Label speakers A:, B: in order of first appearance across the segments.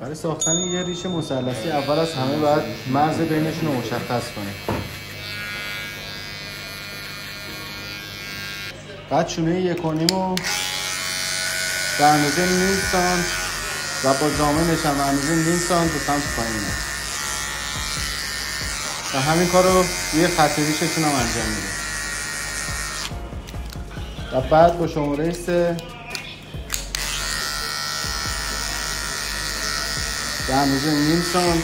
A: برای ساختن یه ریش مثلثی اول از همه باید مرز بینشون رو مشخص کنیم. بعد شونه 1.5 رو به اندازه نیم سانت و با دامنش هم به اندازه نیم سانت به سمت پایین و همین کار رو روی خط ریششون هم انجام میده. و بعد با شماره 3 به اندازه نیم سانت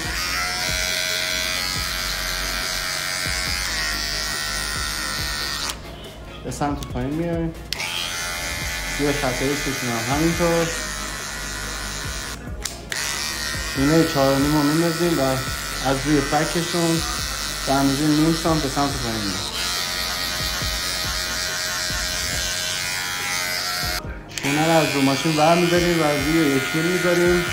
A: به سمت پایین میایم، روی خط ریششون هم همینطور شونه 4.5 رو میندازیم و از روی فکشون به اندازه نیم سانت به سمت پایین میایم. شونه رو از رو ماشین برمی‌داریم و روی 1 میل میذاریم.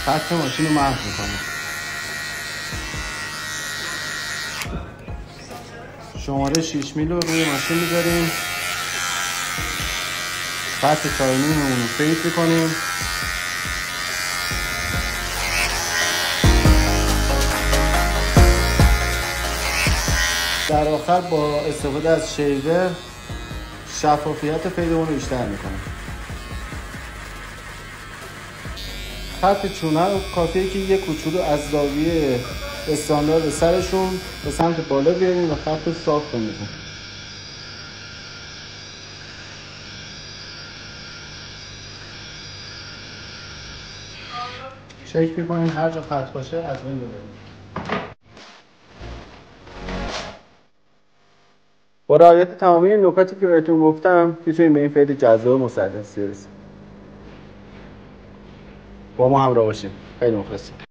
A: خط ماشین رو محو میکنیم. شماره 6 میل رو روی ماشین میذاریم، خط 4.5 رو فید میکنیم. در آخر با استفاده از شیور شفافیت فیدمون رو بیشتر میکنیم. خط چونه رو کافیه که یک کوچولو از زاویه استاندارد سرشون به سمت بالا بیاریم و خط رو صاف کنیم. چک میکنیم هر جا خط باشه از بین ببریم. با رعایت تمامی نکاتی که بهتون گفتم میتونیم به این فید جذاب مثلثی برسیم. با ما همراه باشیم. خیلی مخلصیم.